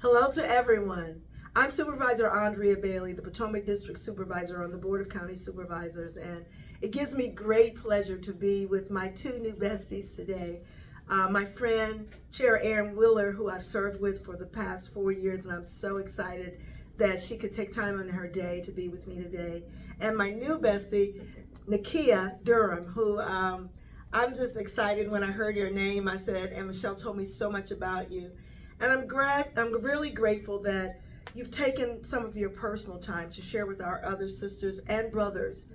Hello to everyone. I'm Supervisor Andrea Bailey, the Potomac District Supervisor on the Board of County Supervisors, and it gives me great pleasure to be with my two new besties today. My friend, Chair Erin Wheeler, who I've served with for the past 4 years, and I'm so excited that she could take time in her day to be with me today. And my new bestie, Nikkia Durham, who I'm just excited when I heard your name. I said, and Michelle told me so much about you. And I'm really grateful that you've taken some of your personal time to share with our other sisters and brothers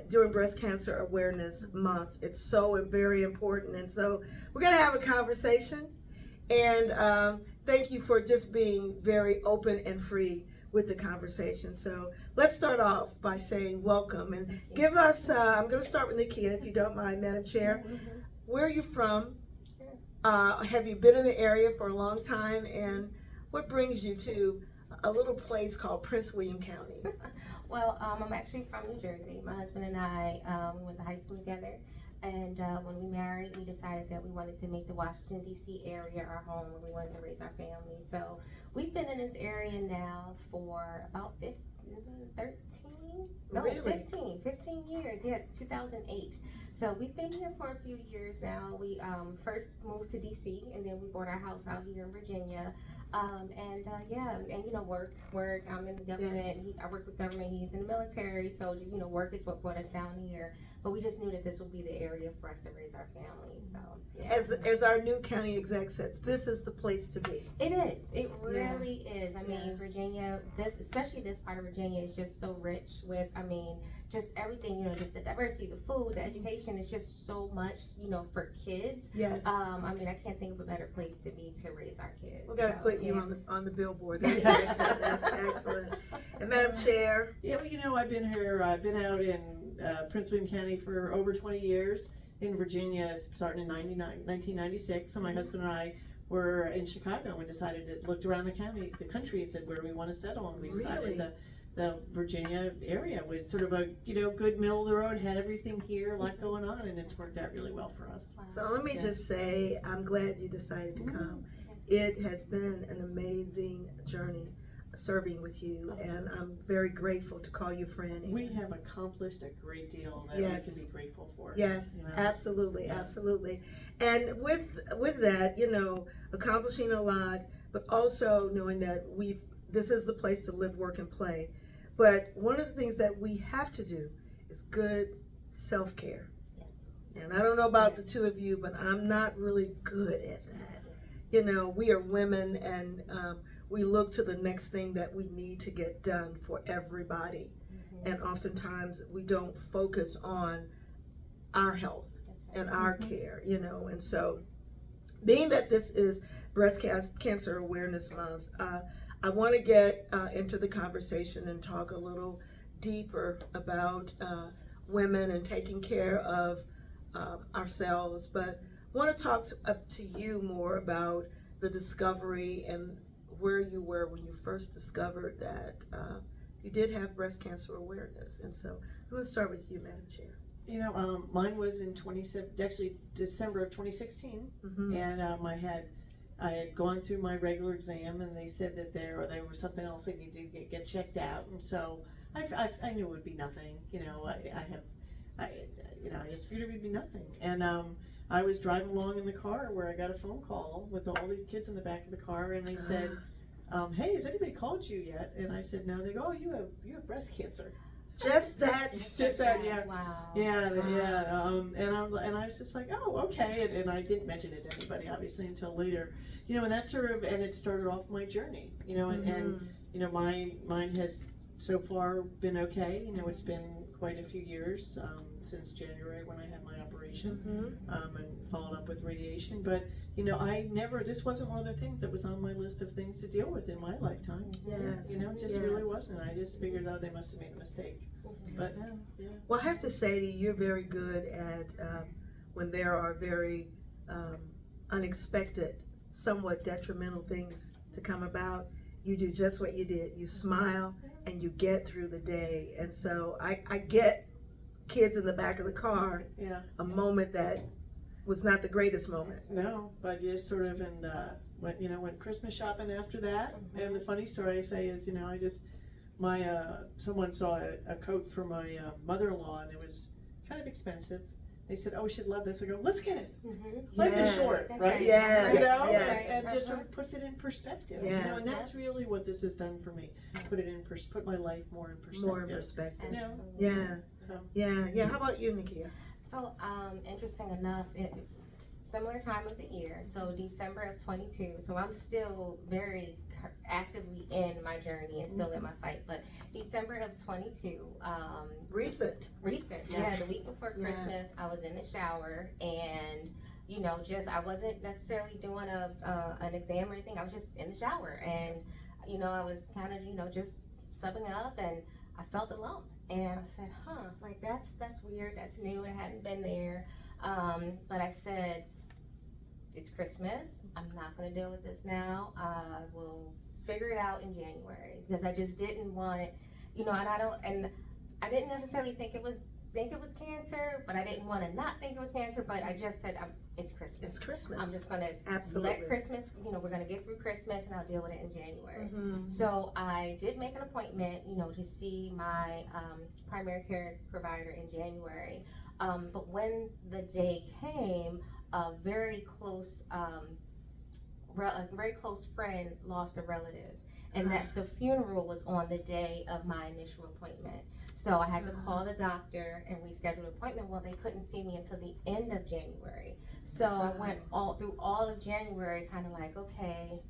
during Breast Cancer Awareness Month. It's so very important. And so we're going to have a conversation. And thank you for just being very open and free with the conversation. So let's start off by saying welcome and give us, I'm going to start with Nikkia, if you don't mind, Madam Chair. Where are you from? Have you been in the area for a long time, and what brings you to a little place called Prince William County? Well, I'm actually from New Jersey. My husband and I, we went to high school together, and when we married, we decided that we wanted to make the Washington, D.C. area our home, and we wanted to raise our family. So we've been in this area now for about 15 years. Yeah, 2008. So we've been here for a few years now. We first moved to DC, and then we bought our house out here in Virginia. And you know, work. I'm in the government. Yes. I work with government. He's in the military. So you know, work is what brought us down here. But we just knew that this would be the area for us to raise our family. So yeah. As our new county exec says, this is the place to be. It is. It really is. I mean, Virginia, especially this part of Virginia, is just so rich with, just everything, just the diversity, the food, the education is just so much, for kids. Yes. I can't think of a better place to be to raise our kids. We're going to put you on the billboard. That's excellent. That's excellent. And Madam Chair? Yeah, well, I've been here, I've been out in Prince William County for over 20 years. In Virginia, starting in 1996, and my husband and I were in Chicago, and we decided to looked around the country, and said, where do we want to settle? And we decided the Virginia area was sort of a good middle of the road, had everything here, a lot going on, and it's worked out really well for us. So let me just say, I'm glad you decided to come. It has been an amazing journey serving with you, and I'm very grateful to call you friend. We have accomplished a great deal that we can be grateful for. Yes, absolutely, absolutely. And with that, accomplishing a lot, but also knowing that this is the place to live, work, and play. But one of the things that we have to do is good self-care. Yes. And I don't know about the two of you, but I'm not really good at that. We are women, and we look to the next thing that we need to get done for everybody. And oftentimes we don't focus on our health and our care, And so being that this is Breast Cancer Awareness Month, I want to get into the conversation and talk a little deeper about women and taking care of ourselves. But I want to talk to you more about the discovery and where you were when you first discovered that you did have breast cancer awareness. And so I'm going to start with you, Madam Chair. Mine was in December of 2016, and I had gone through my regular exam, and they said that there was something else that needed to get checked out, and so I knew it would be nothing. I just figured it would be nothing, and I was driving along in the car where I got a phone call with all these kids in the back of the car, and they said, "Hey, has anybody called you yet?" And I said, "No." They go, "Oh, you have breast cancer." Just that. Yeah. Wow. Yeah. And I was just like, "Oh, okay." And I didn't mention it to anybody, obviously, until later. And that and it started off my journey. And mine has so far been okay. It's been quite a few years since January when I had my operation, and followed up with radiation. But this wasn't one of the things that was on my list of things to deal with in my lifetime. Yes. It just really wasn't. I just figured out they must have made a mistake. But yeah. Well, I have to say to you, you're very good at when there are very unexpected, somewhat detrimental things to come about. You do just what you did. You smile and you get through the day. And so I get kids in the back of the car, a moment that was not the greatest moment. No, but just sort of went Christmas shopping after that. And the funny story I say is, someone saw a coat for my mother-in-law, and it was kind of expensive. They said, "Oh, she'd love this." I go, "Let's get it." Life is short, That's right? Yes, yes. And just sort of puts it in perspective. Yes. And that's really what this has done for me. Put my life more in perspective. More in perspective. You know? Yeah, So. yeah. How about you, Nikkia? So, interesting enough, similar time of the year, so December of 22, so I'm still very actively in my journey and still in my fight, but December of 22, Recent. yeah, the week before Christmas, I was in the shower, and I wasn't necessarily doing an exam or anything, I was just in the shower, and I was kind of just subbing up, and I felt a lump, and I said, like that's weird, that's new, it hadn't been there, but I said, it's Christmas, I'm not going to deal with this now, I will figure it out in January, because I just didn't want, and I didn't necessarily think it was cancer, but I didn't want to not think it was cancer, but I just said, it's Christmas. It's Christmas. I'm just going to let Christmas, we're going to get through Christmas, and I'll deal with it in January. So I did make an appointment, to see my primary care provider in January, but when the day came, a very close friend lost a relative, and that the funeral was on the day of my initial appointment. So I had to call the doctor and reschedule an appointment. Well, they couldn't see me until the end of January. So I went through all of January, kind of like, okay,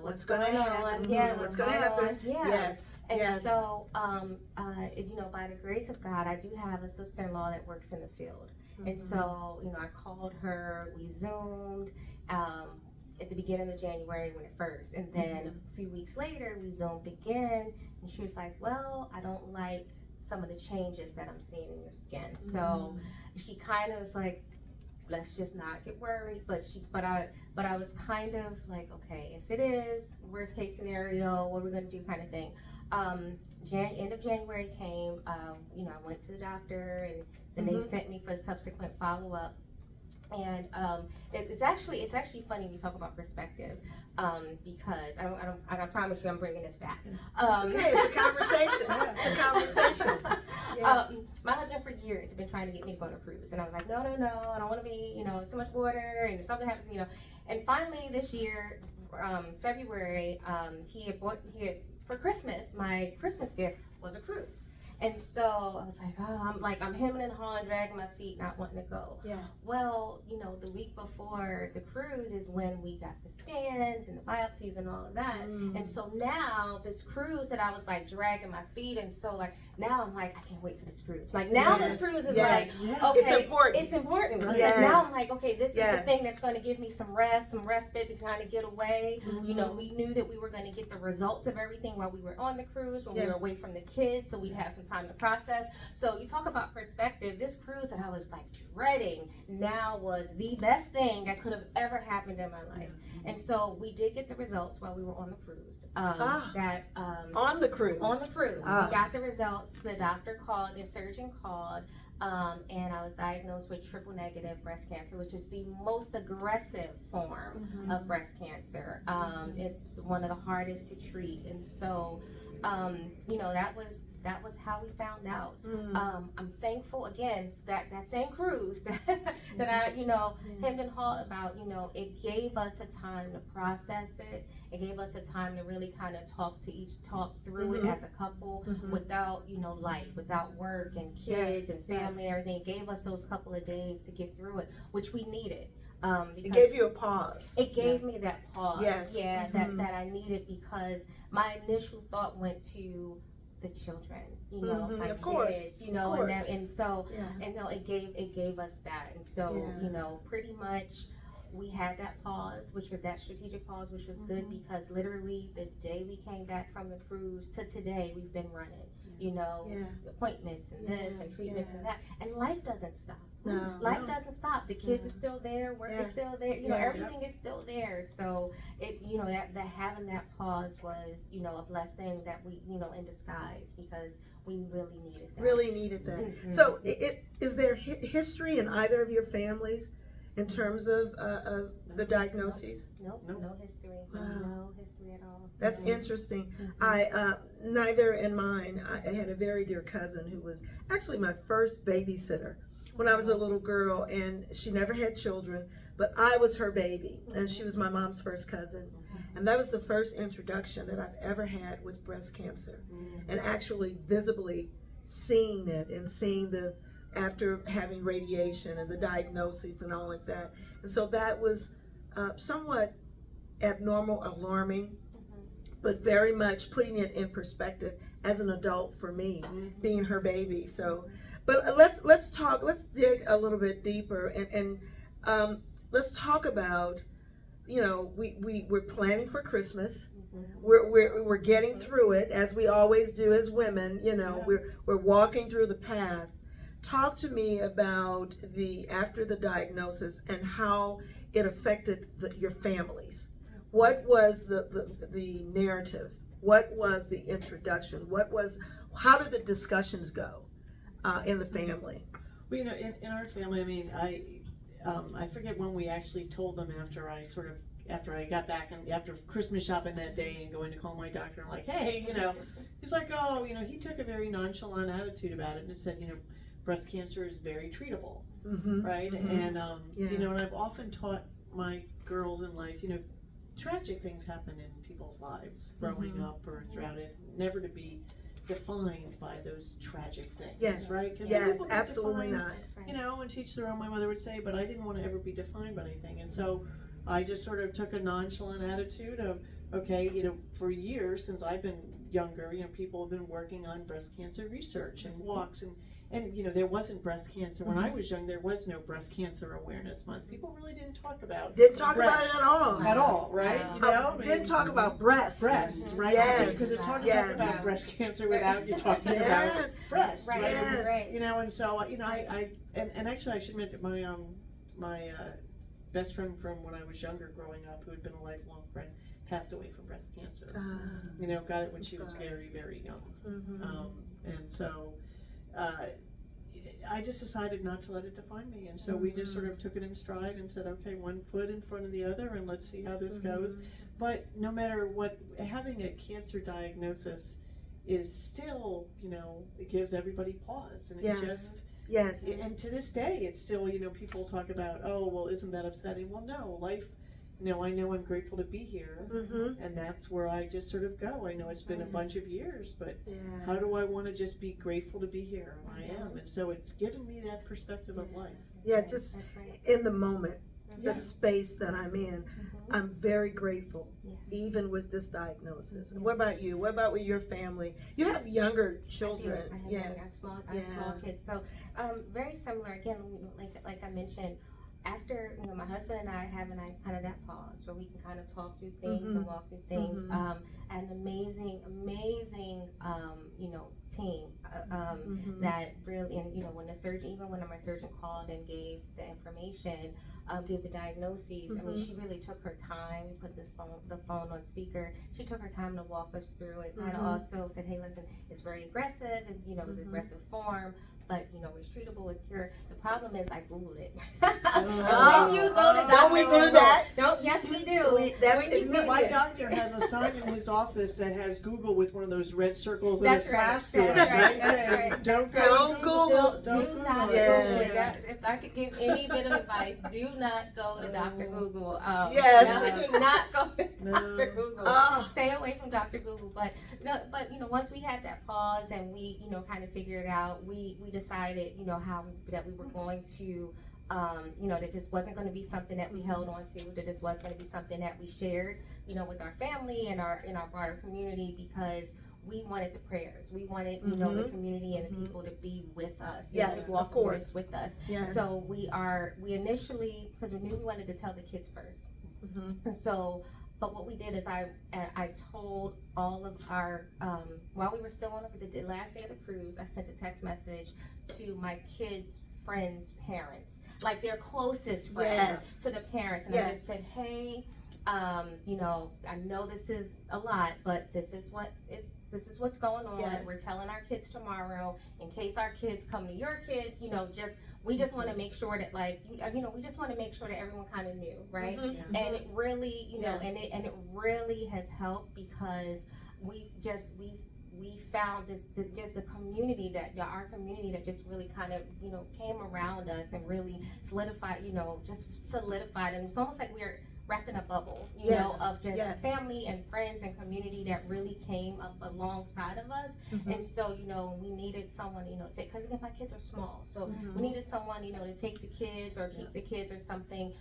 what's going on? Yeah, what's going to happen? Yeah. Yes. And so, by the grace of God, I do have a sister-in-law that works in the field. And so, I called her, we Zoomed at the beginning of January when it first, and then a few weeks later, we Zoomed again, and she was like, well, I don't like some of the changes that I'm seeing in your skin. So she kind of was like, let's just not get worried, but I was kind of like, okay, if it is, worst case scenario, what are we gonna do kind of thing. End of January came, I went to the doctor, and then they sent me for subsequent follow-up. And it's actually funny we talk about perspective, because I promise you I'm bringing this back. It's okay, it's a conversation. It's a conversation. Yeah. My husband for years had been trying to get me to go on a cruise, and I was like, no, I don't want to be, so much water, and if something happens, And finally this year, February, he had for Christmas, my Christmas gift was a cruise. And so I was like, I'm hemming and hawing, dragging my feet, not wanting to go. Yeah. Well, the week before the cruise is when we got the scans and the biopsies and all of that. And so now this cruise that I was like dragging my feet, and so like now I'm like, I can't wait for this cruise. Like now this cruise is like, okay, it's important. It's important. Yes. Now I'm like, okay, this is the thing that's going to give me some rest, some respite to kind of get away. We knew that we were going to get the results of everything while we were on the cruise, when we were away from the kids, so we'd have some time to process. So you talk about perspective, this cruise that I was like dreading now was the best thing that could have ever happened in my life. And so we did get the results while we were on the cruise. On the cruise. On the cruise. We got the results. The doctor called, the surgeon called, and I was diagnosed with triple negative breast cancer, which is the most aggressive form of breast cancer. It's one of the hardest to treat. And so, that was how we found out. I'm thankful again that same cruise that I, hemmed and hawed about, it gave us a time to process it. It gave us a time to really kind of talk through it as a couple without, life, without work and kids and family and everything. It gave us those couple of days to get through it, which we needed. It gave you a pause. It gave me that pause. Yes. Yeah, that I needed, because my initial thought went to the children, my of course. kids, of course. It gave us that, and so pretty much we had that pause, that strategic pause, which was good, because literally the day we came back from the cruise to today, we've been running, appointments and this and treatments and that, and life doesn't stop. Life doesn't stop. The kids are still there, work is still there, everything is still there. So it, that having that pause was, a blessing that we, in disguise, because we really needed that. Really needed that. So is there history in either of your families in terms of the diagnoses? Nope, Nope. no history. Wow. No history at all. That's Mhm. interesting. Mhm. I neither in mine. I had a very dear cousin who was actually my first babysitter when I was a little girl, and she never had children, but I was her baby, and she was my mom's first cousin. And that was the first introduction that I've ever had with breast cancer, and actually visibly seeing it and seeing the after having radiation and the diagnoses and all like that. And so that was somewhat abnormal, alarming, but very much putting it in perspective as an adult for me, being her baby. So, but let's talk. Let's dig a little bit deeper, and let's talk about. You know, we're planning for Christmas. We're getting through it as we always do as women. You know, we're walking through the path. Talk to me about after the diagnosis and how it affected your families. What was the narrative? What was the introduction? How did the discussions go in the family? Well, you know, in our family, I mean, I forget when we actually told them after I got back and after Christmas shopping that day and going to call my doctor and like, hey, you know, he's like, oh, you know, he took a very nonchalant attitude about it and said, you know, breast cancer is very treatable, right? And you know, and I've often taught my girls in life, you know, tragic things happen in people's lives growing up or throughout it, never to be defined by those tragic things, Yes, right? 'Cause yes, people get absolutely defined, not. That's right. you know, and teach their own, my mother would say, but I didn't want to ever be defined by anything. And so I just sort of took a nonchalant attitude of, okay, you know, for years since I've been younger, you know, people have been working on breast cancer research and walks and you know, there wasn't breast cancer. When I was young, there was no breast cancer awareness month. People really didn't talk about Didn't talk about breasts it at all. at all, right? Wow. You know, Didn't talk about breasts. breasts, right? Yes. Because it's hard to Yes. talk about breast cancer without you talking Yes. about breasts, Right, right? Yes. right. You know, and so you know, and actually I should mention my best friend from when I was younger, growing up, who had been a lifelong friend, passed away from breast cancer. You know, got it when she was very, very young. And so I just decided not to let it define me, and so we just sort of took it in stride and said, okay, one foot in front of the other, and let's see how this goes. But no matter what, having a cancer diagnosis is still, you know, it gives everybody pause, and it just. Yes. And to this day, it's still, you know, people talk about, oh, well, isn't that upsetting? Well, no, life, you know, I know I'm grateful to be here, and that's where I just sort of go. I know it's been a bunch of years, but how do I want to just be grateful to be here? And I am, and so it's given me that perspective of life. Yeah, just That's right. in the moment, Yeah. that space that I'm in, I'm very grateful, Yes. even with this diagnosis. And what about you? What about with your family? You have younger children. I have small kids. So very similar. Again, like I mentioned, after my husband and I having kind of that pause where we can kind of talk through things and walk through things. An amazing team that really, and when the surgeon, even when my surgeon called and gave the information, gave the diagnoses. I mean, she really took her time. We put the phone on speaker. She took her time to walk us through it. Kind of also said, hey, listen, it's very aggressive. It's it's aggressive form, but it's treatable. It's cured. The problem is I Googled it. When you go to Don't we do that? No, yes we do. That's When you go- My doctor has a sign in his office that has Google with one of those red circles and a That's right. slash through it, That's right. right? That's Saying, right. Don't Don't go. Google. Do not Yes. Google it. If I could give any bit of advice, do not go to Dr. Google. Yes. No, not go to No. Dr. Google. Oh. Stay away from Dr. Google. But once we had that pause and we kind of figured it out, we decided that we were going to that this wasn't going to be something that we held on to, that this was going to be something that we shared with our family and our broader community, because we wanted the prayers. We wanted, the community and the people to be with us. Yes, to walk of course. this with us. Yes. So we initially, because we knew we wanted to tell the kids first. And so, but what we did is I told all of our, while we were still on the last day of the cruise, I sent a text message to my kids' friends' parents, like their closest friends to the parents. And I just said, hey, I know this is a lot, but this is this is what's going on. Yes. We're telling our kids tomorrow, in case our kids come to your kids, we just want to make sure that we just want to make sure that everyone kind of knew, right? Mhm. And it really, Yeah. and it really has helped because we found the community our community that just really kind of, came around us and really solidified, and it's almost like we're wrapped in a bubble, Yes. of just Yes. family and friends and community that really came up alongside of us. Mhm. And so, we needed someone, because again, my kids are small, so Mhm. we needed someone, to take the kids or keep the kids or something.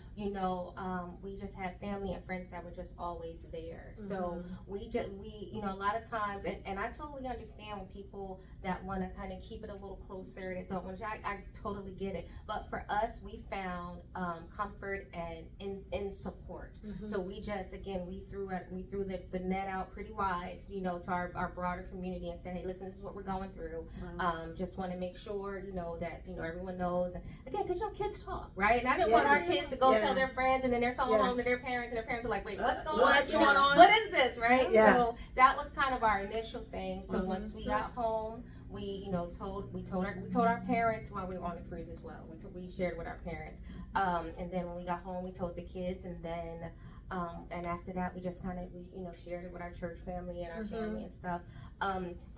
We just had family and friends that were just always there. So we a lot of times, and I totally understand when people that want to kind of keep it a little closer, that don't want to, I totally get it. But for us, we found comfort and in support. Mhm. So we just, again, we threw the net out pretty wide, to our broader community and said, hey, listen, this is what we're going through. Just want to make sure, that, everyone knows. And again, because kids talk, right? And I didn't want our kids to go Yeah. tell their friends, and then they're coming Yeah. home to their parents, and their parents are like, wait, what's going What's on? going on? What is this, right? Yeah. So that was kind of our initial thing. So Mhm. once we got home, we told our parents while we were on the cruise as well. We shared with our parents, and then when we got home, we told the kids, and then and after that, we just kind of shared it with our church family and our family and stuff.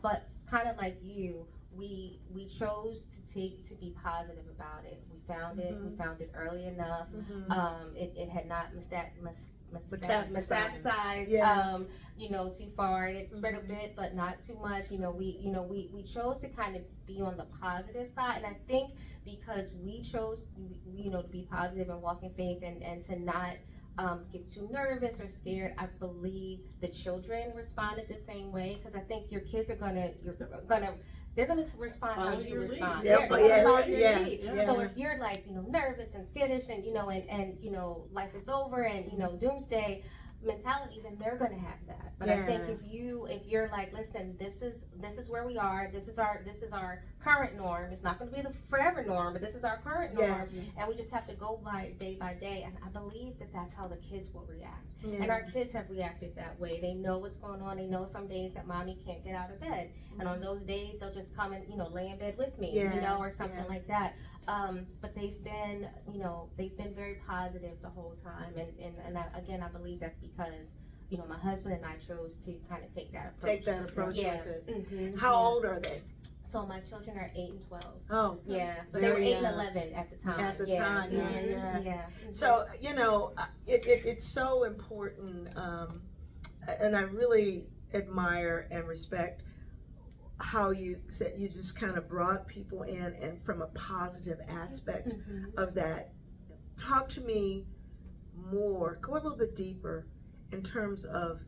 But kind of like you, we chose to be positive about it. We found it. We found it early enough. It had not metastasized. Yes. Too far. It spread a bit, but not too much. We chose to kind of be on the positive side, and I think because we chose, to be positive and walk in faith, and to not get too nervous or scared. I believe the children responded the same way, because I think your kids are they're gonna respond how Follow you your lead. respond. Yeah, They're gonna follow your yeah, lead. yeah. So if you're nervous and skittish and life is over and doomsday mentality, then they're gonna have that. But I think if you're like, listen, this is where we are, this is our current norm. It's not gonna be the forever norm, but this is our current norm, Yes. and we just have to go by day, and I believe that that's how the kids will react. Yeah. And our kids have reacted that way. They know what's going on. They know some days that mommy can't get out of bed, and on those days they'll just come and lay in bed with me, Yeah. or something like that. But they've been very positive the whole time, and I believe that's because my husband and I chose to kind of take that approach. with Yeah. it. Mhm. How old are they? So my children are 8 and 12. Oh, Yeah, but they were Very 8 and young. 11 at the time. At the yeah. time, yeah, Mhm. yeah. Yeah. so it's so important, and I really admire and respect how you said you just kind of brought people in, and from a positive aspect Mhm. of that. Talk to me more, go a little bit deeper in terms of,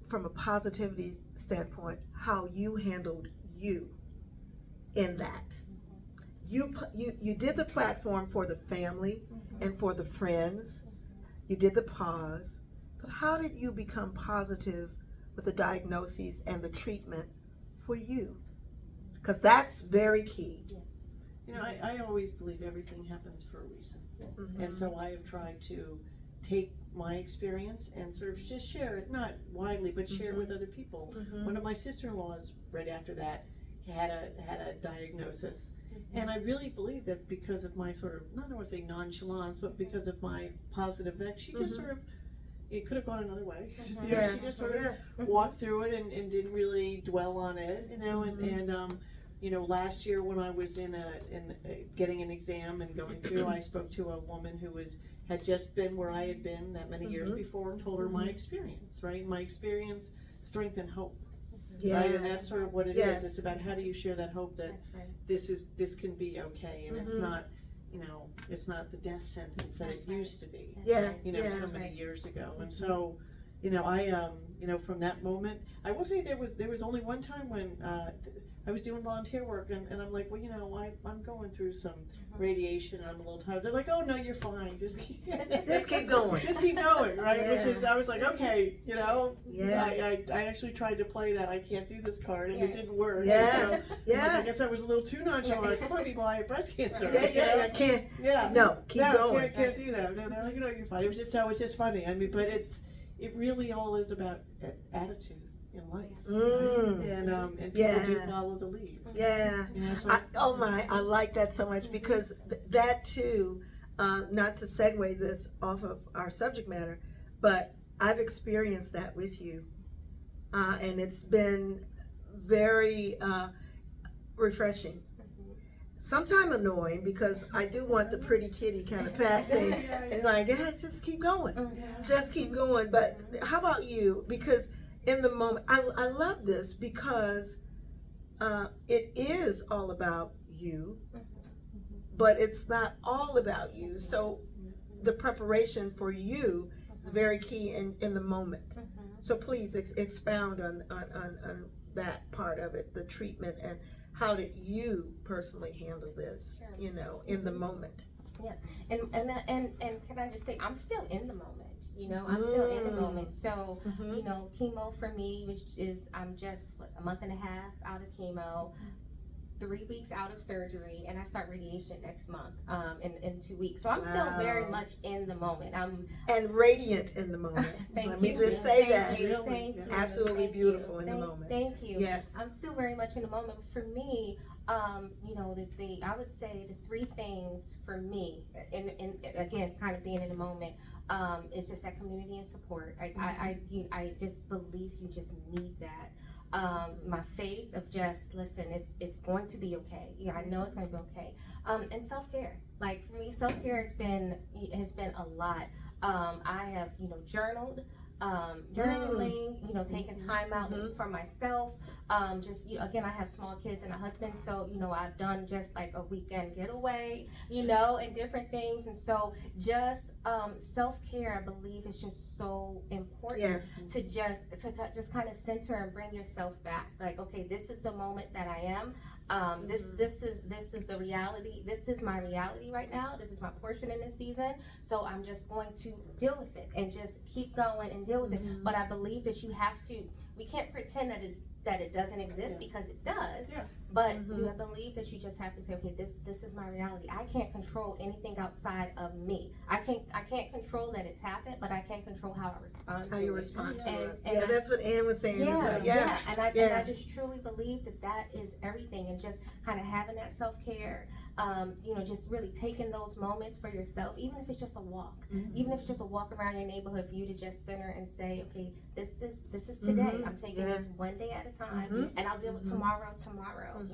from a positivity standpoint, how you handled you in that. You did the platform for the family and for the friends. You did the pause, but how did you become positive with the diagnoses and the treatment for you? Because that's very key. I always believe everything happens for a reason. Mhm. And so I have tried to take my experience and sort of just share it, not widely, but share it with other people. Mhm. One of my sister-in-laws, right after that, had a diagnosis. And I really believe that because of my sort of, not I want to say nonchalance, but because of my positive effect, she just sort of, it could have gone another way. Yeah. She just sort of walked through it and didn't really dwell on it, and last year when I was getting an exam and going through, I spoke to a woman who had just been where I had been that many years before, and told her my experience, right? My experience, strength and hope, right? And that's sort of what it is. It's about how do you share that hope that That's right. this can be okay, and it's not, it's not the death sentence that it used to be, Yeah. so many years ago. And so, from that moment, I will say there was only one time when I was doing volunteer work, and I'm like, well, I'm going through some radiation, and I'm a little tired. They're like, oh no, you're fine, just keep going. just keep going, right? Yeah. Which is, I was like, okay, Yeah. I actually tried to play that I can't do this card, and it didn't work. Yeah. So, I'm like, Yeah. I guess I was a little too nonchalant. Come on, people, I have breast cancer. I can't. Yeah. No, keep going. Can't do that. No, they're like, you're fine. It was just funny. I mean, but it really all is about attitude. in life. And people Yeah. do follow the lead. Yeah. You know, so I like that so much because that too, not to segue this off of our subject matter, but I've experienced that with you. And it's been very refreshing. Sometimes annoying because I do want the pretty kitty kind of pat thing. And like, yeah, just keep going. Just keep going. But how about you? Because in the moment, I love this because it is all about you, but it's not all about you. So the preparation for you is very key in the moment. So please expound on that part of it, the treatment, and how did you personally handle this, you know, in the moment? Yeah, and can I just say, I'm still in the moment. You know, I'm still in the moment. So, you know, chemo for me, which is I'm just a month and a half out of chemo, 3 weeks out of surgery, and I start radiation next month, in 2 weeks. So I'm still very much in the moment. And radiant in the moment. Let me just say that. Thank you. Absolutely Thank beautiful you. in the moment. Thank you. Yes. I'm still very much in the moment. For me, you know, I would say the three things for me, in again, kind of being in the moment, is just that community and support. I just believe you just need that. My faith of just listen, it's going to be okay. Yeah, I know it's going to be okay. And self-care. Like for me, self-care has been a lot. I have, you know, journaled, journaling, you know, taking time out for myself. Just, you know, again, I have small kids and a husband, so, you know, I've done just like a weekend getaway, you know, and different things. And so just self-care, I believe, is just so important to just kind of center and bring yourself back. Like, okay, this is the moment that I am. This is the reality. This is my reality right now. This is my portion in this season. So I'm just going to deal with it and just keep going and deal with it. But I believe that you have to. We can't pretend that it doesn't exist because it does. Yeah. But I believe that you just have to say, okay, this is my reality. I can't control anything outside of me. I can't control that it's happened, but I can control how I respond to it. How you respond to it. And that's what Ann was saying as well. And I just truly believe that is everything, and just kind of having that self-care, you know, just really taking those moments for yourself, even if it's just a walk, even if it's just a walk around your neighborhood, for you to just center and say, okay, this is today. I'm taking this one day at a time, and I'll deal with tomorrow,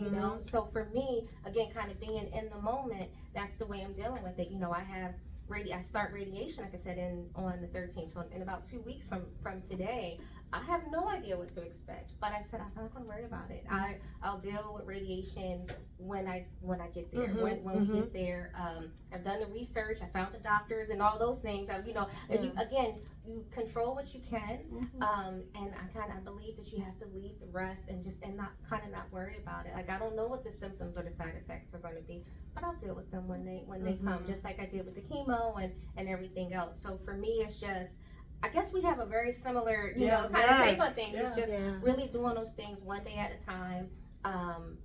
you know? So for me, again, kind of being in the moment, that's the way I'm dealing with it. You know, I start radiation, like I said, on the 13th. So in about 2 weeks from today, I have no idea what to expect. But I said, I'm not gonna worry about it. I'll deal with radiation when I get there. When we get there, I've done the research. I found the doctors and all those things. You know, you control what you can, and I believe that you have to leave the rest and not worry about it. Like, I don't know what the symptoms or the side effects are going to be, but I'll deal with them when they come, just like I did with the chemo and everything else. So for me, it's just, I guess we have a very similar, you know, kind of take on things. It's just really doing those things one day at a time.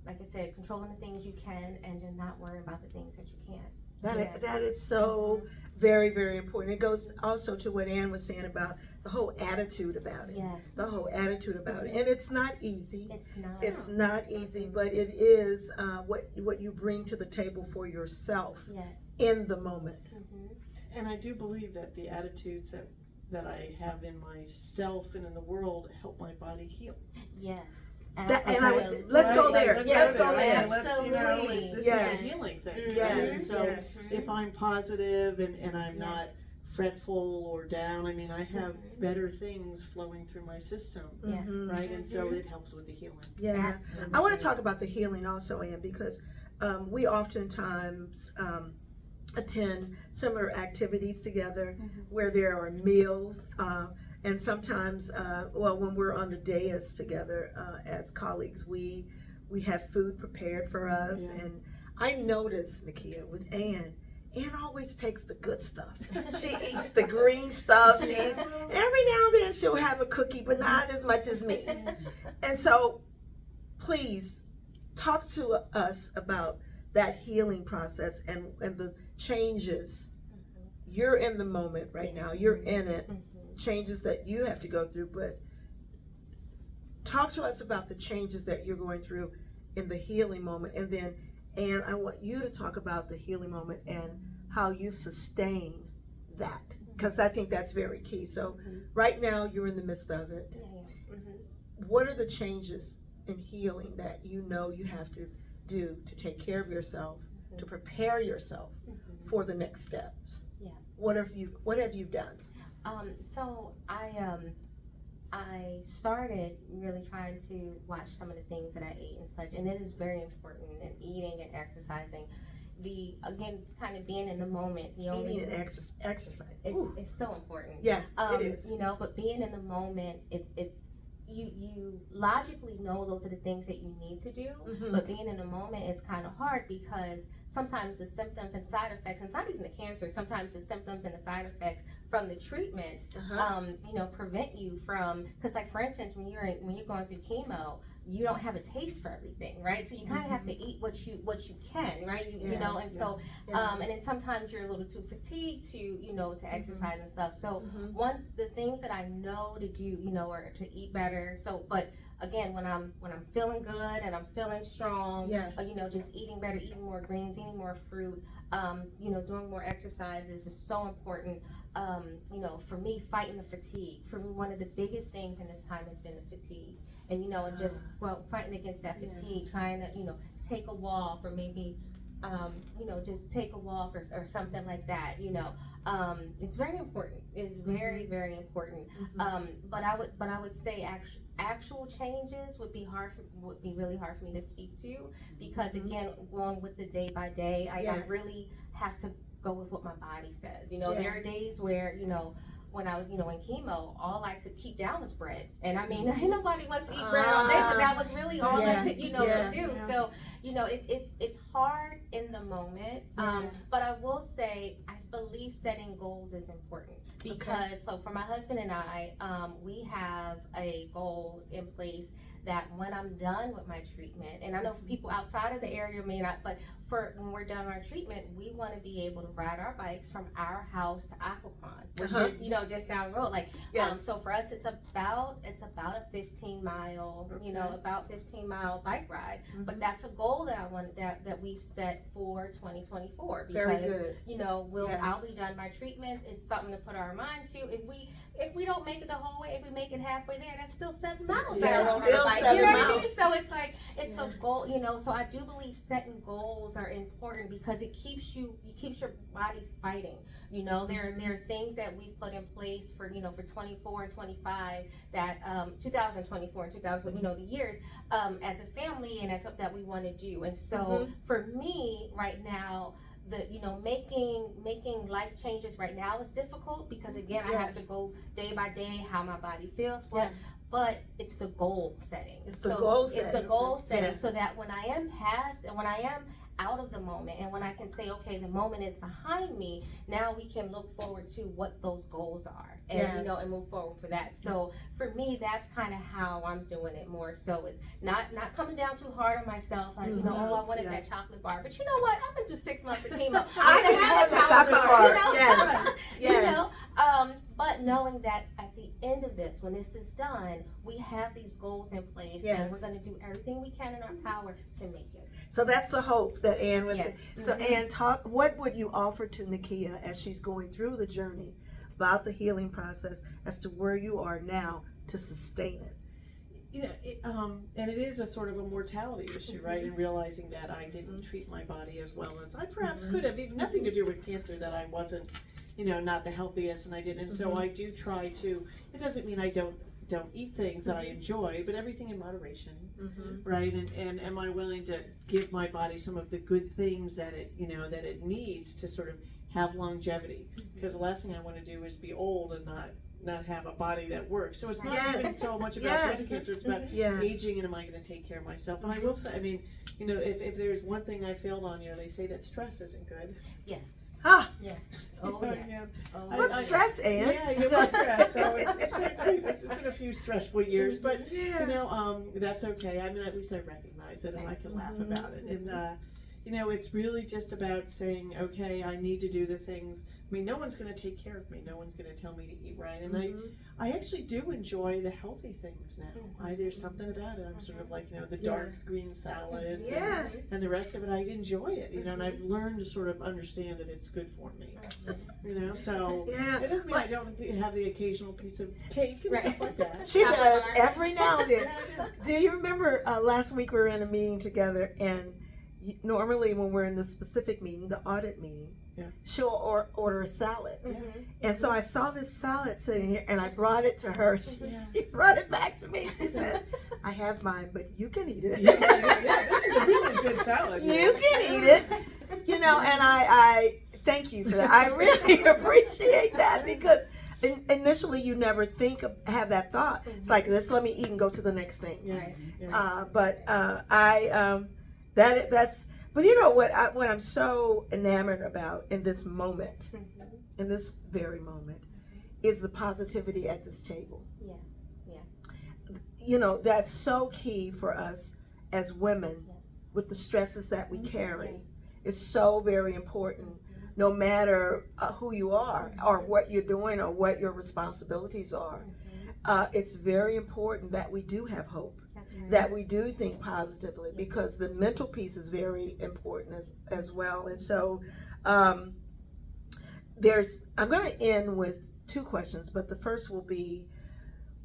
Like I said, controlling the things you can, and then not worrying about the things that you can't. That is so very, very important. It goes also to what Ann was saying about the whole attitude about it. Yes. The whole attitude about it. And it's not easy. It's not. It's not easy, but it is what you bring to the table for yourself in the moment. And I do believe that the attitudes that I have in myself and in the world help my body heal. Yes. Let's go there. Let's go there. Absolutely. This is a healing thing. Yes. So if I'm positive and I'm not fretful or down, I mean, I have better things flowing through my system. Yes. Right? And so it helps with the healing. Yeah. I want to talk about the healing also, Ann, because we oftentimes attend similar activities together where there are meals. And sometimes, when we're on the dais together as colleagues, we have food prepared for us. And I notice, Nikkia, with Ann always takes the good stuff. She eats the green stuff. Every now and then she'll have a cookie, but not as much as me. And so, please talk to us about that healing process and the changes. You're in the moment right now. You're in it. Changes that you have to go through, but talk to us about the changes that you're going through in the healing moment, and then, and I want you to talk about the healing moment and how you've sustained that, because I think that's very key. So right now you're in the midst of it. What are the changes in healing that you know you have to do to take care of yourself, to prepare yourself for the next steps? Yeah. What have you done? So I started really trying to watch some of the things that I ate and such, and it is very important in eating and exercising. Again, kind of being in the moment. Eating and exercise. It's so important. Yeah, it is. You know, but being in the moment, it's you logically know those are the things that you need to do, but being in the moment is kind of hard because sometimes the symptoms and side effects, and it's not even the cancer, sometimes the symptoms and the side effects from the treatments, you know, prevent you from, because like for instance, when you're going through chemo, you don't have a taste for everything, right? So you kind of have to eat what you can, right? You know, and so and then sometimes you're a little too fatigued to, you know, to exercise and stuff. So the things that I know to do, you know, are to eat better. So, but again, when I'm feeling good and I'm feeling strong, you know, just eating better, eating more greens, eating more fruit, you know, doing more exercises is so important. You know, for me, fighting the fatigue. For me, one of the biggest things in this time has been the fatigue. And, you know, and just, fighting against that fatigue, trying to, you know, take a walk or maybe, you know, just take a walk or something like that, you know. It's very important. It's very, very important. But I would say actual changes would be really hard for me to speak to, because again, going with the day by day, I really have to go with what my body says. You know, there are days where, you know, when I was, you know, in chemo, all I could keep down was bread. And I mean, nobody wants to eat bread all day, but that was really all I could, you know, to do. So, you know, it's hard in the moment. But I will say, I believe setting goals is important. Because, so for my husband and I, we have a goal in place that when I'm done with my treatment, and I know for people outside of the area may not, but for when we're done our treatment, we want to be able to ride our bikes from our house to Aquapon, which is, you know, just down the road. Like, so for us, it's about a 15-mile, you know, about 15-mile bike ride. But that's a goal that I want that we've set for 2024, because you know, I'll be done my treatments. It's something to put our minds to. If we don't make it the whole way, if we make it halfway there, that's still 7 miles that I rode on the bike. You know what I mean? So it's like, it's a goal, you know. So I do believe setting goals are important, because it keeps your body fighting. You know, there are things that we've put in place for, you know, for 24 and 25 that 2024 and 2000, you know, the years as a family, and that's what that we want to do. And so for me right now, you know, making life changes right now is difficult, because again, I have to go day by day how my body feels. But it's the goal setting. It's the goal setting, so that when I am past and when I am out of the moment, and when I can say, okay, the moment is behind me, now we can look forward to what those goals are, and you know, and move forward for that. So for me, that's kind of how I'm doing it more. So it's not coming down too hard on myself, like, you know, oh, I wanted that chocolate bar, but you know what, I've been through 6 months of chemo. I can have the chocolate bar. You know, but knowing that at the end of this, when this is done, we have these goals in place, and we're going to do everything we can in our power to make it. So that's the hope that Ann was saying. So Ann, what would you offer to Nikkia as she's going through the journey about the healing process, as to where you are now to sustain it? You know, and it is a sort of a mortality issue, right? And realizing that I didn't treat my body as well as I perhaps could have, even nothing to do with cancer, that I wasn't, you know, not the healthiest, and I didn't. And so I do try to, it doesn't mean I don't eat things that I enjoy, but everything in moderation, right? And am I willing to give my body some of the good things that it, you know, that it needs to sort of have longevity? Because the last thing I want to do is be old and not have a body that works. So it's not even so much about breast cancer, it's about aging, and am I going to take care of myself? And I will say, I mean, you know, if there's one thing I failed on, you know, they say that stress isn't good. Yes. Yes. Oh, yes. What's stress, Ann? Yeah, you know, stress. So it's been a few stressful years, but you know, that's okay. I mean, at least I recognize it, and I can laugh about it. And you you know, it's really just about saying, okay, I need to do the things. I mean, no one's going to take care of me. No one's going to tell me to eat right. And I actually do enjoy the healthy things now. There's something about it. I'm sort of like, you know, the dark green salads and the rest of it. I enjoy it, you know, and I've learned to sort of understand that it's good for me, you know. So it doesn't mean I don't have the occasional piece of cake and stuff like that. She does every now and then. Do you remember last week we were in a meeting together, and normally when we're in this specific meeting, the audit meeting, she'll order a salad. And so I saw this salad sitting here, and I brought it to her. She brought it back to me. She says, I have mine, but you can eat it. This is a really good salad. You can eat it. You know, and I thank you for that. I really appreciate that, because initially you never have that thought. It's like, let me eat and go to the next thing. But you know what I'm so enamored about in this moment, in this very moment, is the positivity at this table. You know, that's so key for us as women with the stresses that we carry. It's so very important, no matter who you are or what you're doing or what your responsibilities are. It's very important that we do have hope, that we do think positively, because the mental piece is very important as well. And so I'm going to end with two questions, but the first will be,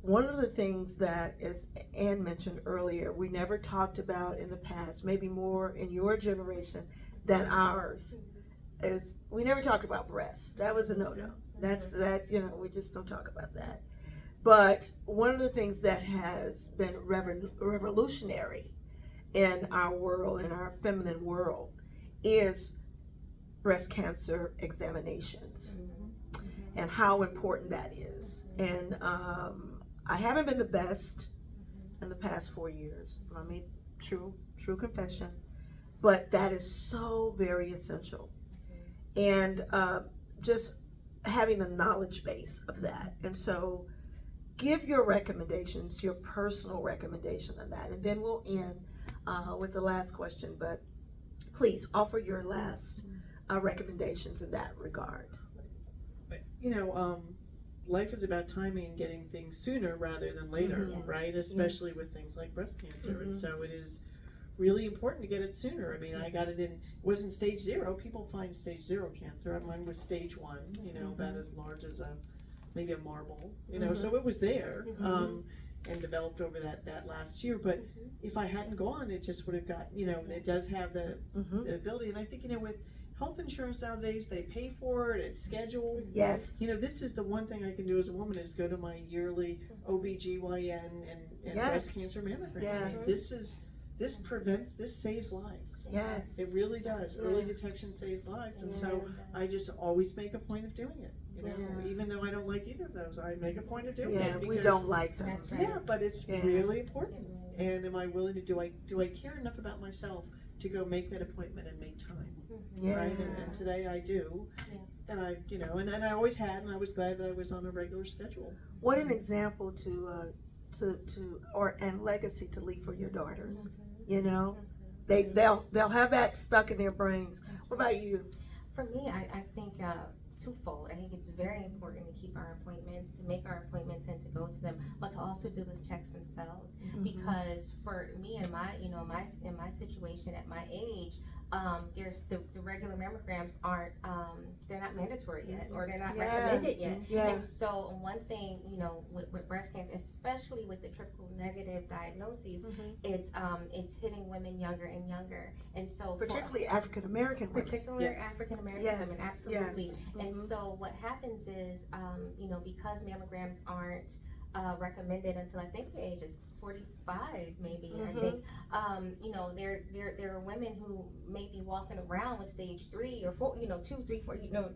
one of the things that, as Ann mentioned earlier, we never talked about in the past, maybe more in your generation than ours, is we never talked about breasts. That was a no-no. That's you know, we just don't talk about that. But one of the things that has been revolutionary in our world, in our feminine world, is breast cancer examinations and how important that is. And I haven't been the best in the past 4 years. I mean, true confession. But that is so very essential. And just having the knowledge base of that. And so give your recommendations, your personal recommendation of that. And then we'll end with the last question. But please offer your last recommendations in that regard. You know, life is about timing and getting things sooner rather than later, right? Especially with things like breast cancer. And so it is really important to get it sooner. I mean, I got it it wasn't stage 0. People find stage 0 cancer. Mine was stage 1, you know, about as large as maybe a marble, you know, so it was there, and developed over that last year. But if I hadn't gone, it just would have got, you know, it does have the ability. And I think, you know, with health insurance nowadays, they pay for it, it's scheduled. Yes. You know, this is the one thing I can do as a woman, is go to my yearly OBGYN and breast cancer mammogram. Yes. This prevents, this saves lives. Yes. It really does. Early detection saves lives. And so I just always make a point of doing it. You know, even though I don't like either of those, I make a point of doing it. Yeah, we don't like those. Yeah, but it's really important. And am I willing to, do I care enough about myself to go make that appointment and make time? Right? And today I do. And I, you know, and I always had, and I was glad that I was on a regular schedule. What an example and legacy to leave for your daughters. You know, they'll have that stuck in their brains. What about you? For me, I think twofold. I think it's very important to keep our appointments, to make our appointments and to go to them, but to also do those checks themselves. Because for me and in my situation at my age, there's the regular mammograms aren't they're not mandatory yet, or they're not recommended yet. And so one thing, you know, with breast cancer, especially with the triple negative diagnoses, it's hitting women younger and younger. And so particularly African American women. African American women, absolutely. And so what happens is, you know, because mammograms aren't recommended until I think the age is 45, maybe. I think, you know, there are women who may be walking around with stage 3 or 4, you know, 2, 3, 4, you know,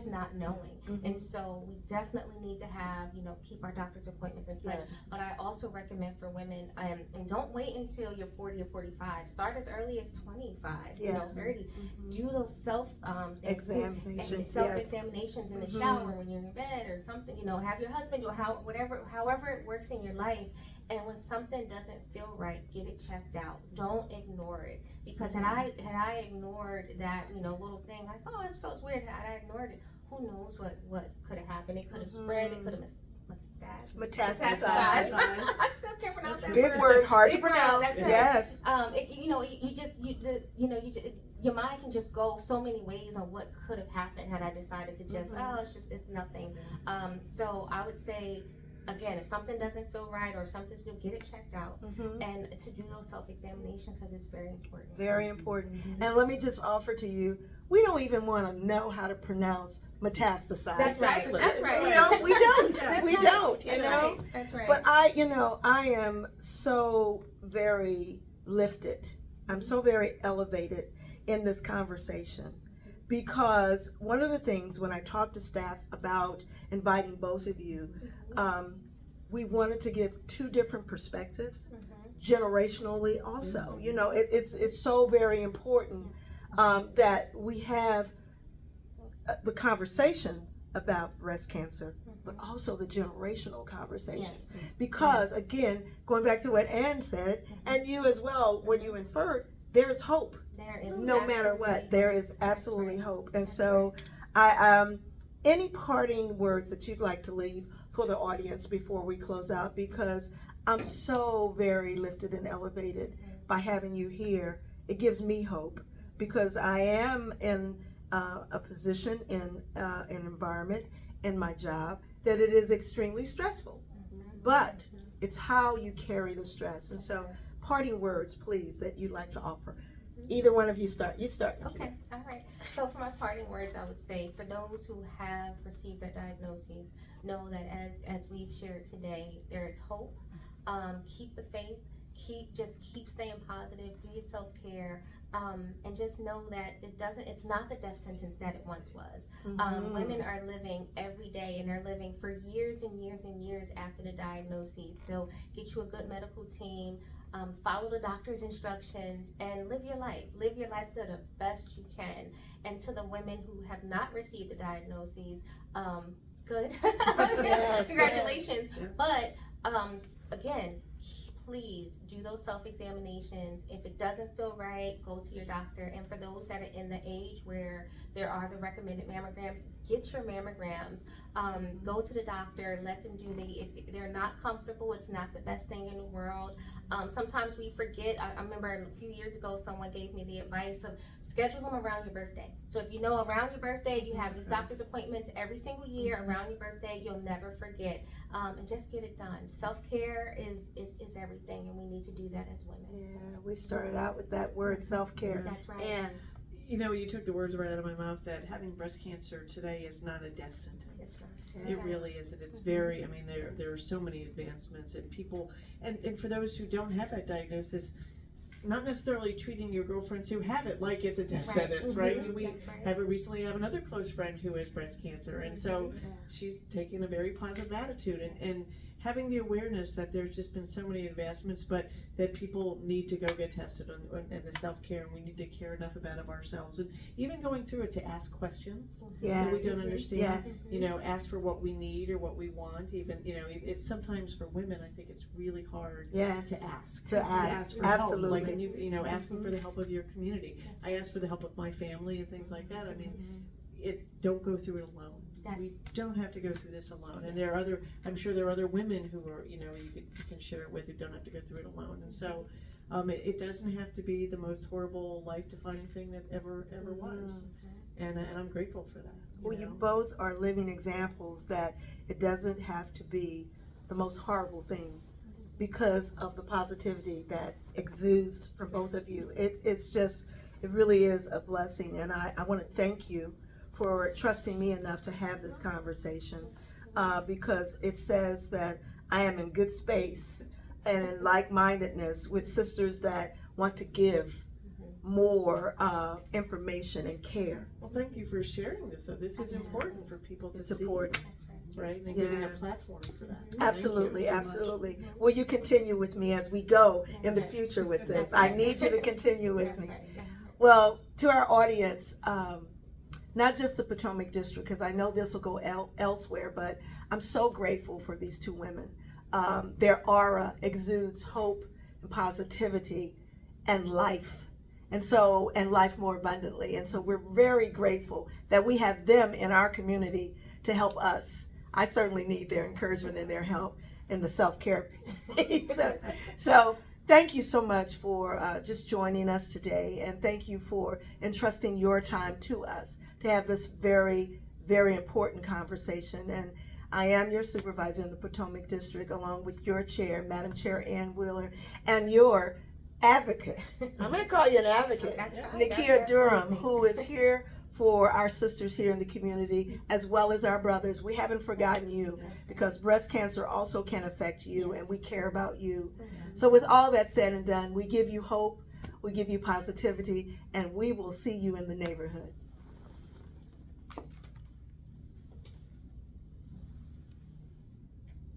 not knowing. And so we definitely need to have, you know, keep our doctor's appointments and such. But I also recommend for women, and don't wait until you're 40 or 45. Start as early as 25, you know, 30. Do those self-examinations in the shower when you're in bed or something, you know, have your husband or whatever however it works in your life. And when something doesn't feel right, get it checked out. Don't ignore it, because had I ignored that, little thing, like, oh, this feels weird, had I ignored it, who knows what could have happened? It could have spread. It could have Metastasized. I still can't pronounce that Big word, hard to Big word, pronounce. that's right. Yes. Your mind can just go so many ways on what could have happened had I decided to just, it's nothing. So I would say, again, if something doesn't feel right or something's new, get it checked out, and to do those self-examinations, because it's very important. Very important. And let me just offer to you, we don't even want to know how to pronounce metastasize. That's right. That's right. We don't. That's We right. don't. That's right. That's right. But I am so very lifted. I'm so very elevated in this conversation, because one of the things when I talk to staff about inviting both of you, we wanted to give two different perspectives, generationally also. It's so very important that we have the conversation about breast cancer, but also the generational conversations. Because again, going back to what Ann said, and you as well, when you inferred, there is hope. There is No matter what, there is absolutely hope. And so, any parting words that you'd like to leave for the audience before we close out? Because I'm so very lifted and elevated by having you here. It gives me hope, because I am in a position in an environment in my job that it is extremely stressful. But it's how you carry the stress. And so, parting words, please, that you'd like to offer. Either one of you start. You start. Okay, all right. So for my parting words, I would say, for those who have received their diagnoses, know that as we've shared today, there is hope. Keep the faith. Keep staying positive. Do your self-care. And just know that it's not the death sentence that it once was. Women are living every day, and they're living for years and years and years after the diagnosis. So get you a good medical team. Follow the doctor's instructions and live your life. Live your life to the best you can. And to the women who have not received the diagnoses, good. Yes, Congratulations. yes. But again, please do those self-examinations. If it doesn't feel right, go to your doctor. And for those that are in the age where there are the recommended mammograms, get your mammograms. Go to the doctor, let them do if they're not comfortable, it's not the best thing in the world. Sometimes we forget. I remember a few years ago, someone gave me the advice of schedule them around your birthday. So if you know around your birthday, you have these doctor's appointments every single year around your birthday, you'll never forget. And just get it done. Self-care is everything, and we need to do that as women. Yeah, we started out with that word, self-care. That's right. And You took the words right out of my mouth, that having breast cancer today is not a death sentence. Yes, It really isn't. It's very, there are so many advancements, and people, and for those who don't have that diagnosis, not necessarily treating your girlfriends who have it like it's a death sentence, right? We That's right. recently have another close friend who has breast cancer, and so she's taking a very positive attitude, and having the awareness that there's just been so many advancements, but that people need to go get tested and the self-care, and we need to care enough about ourselves, and even going through it to ask questions that we don't understand. Ask for what we need or what we want. Even it's sometimes for women, I think it's really hard to ask. To ask for absolutely. help. Like, asking for the help of your community. I ask for the help of my family and things like that. Don't go through it alone. We don't have to go through this alone. And I'm sure there are other women who are, you can share it with, who don't have to go through it alone. And so, it doesn't have to be the most horrible, life-defining thing that ever was. And I'm grateful for that. Well, you both are living examples that it doesn't have to be the most horrible thing, because of the positivity that exudes from both of you. It really is a blessing. And I want to thank you for trusting me enough to have this conversation, because it says that I am in good space and in like-mindedness with sisters that want to give more information and care. Well, thank you for sharing this. So this is important for people to support. see, right? And giving a platform for that. Absolutely, Thank you so absolutely. Will you continue with me as we go in the future with this? I need you to continue with me. Well, to our audience, not just the Potomac District, because I know this will go elsewhere, but I'm so grateful for these two women. Their aura exudes hope and positivity and life, and life more abundantly. And so we're very grateful that we have them in our community to help us. I certainly need their encouragement and their help in the self-care piece. So thank you so much for just joining us today, and thank you for entrusting your time to us to have this very, very important conversation. And I am your supervisor in the Potomac District, along with your chair, Madam Chair Ann Wheeler, and your advocate. I'm going to call you an advocate, That's right. Nikkia Durham, who is here for our sisters here in the community, as well as our brothers. We haven't forgotten you, because breast cancer also can affect you, and we care about you. So with all that said and done, we give you hope, we give you positivity, and we will see you in the neighborhood.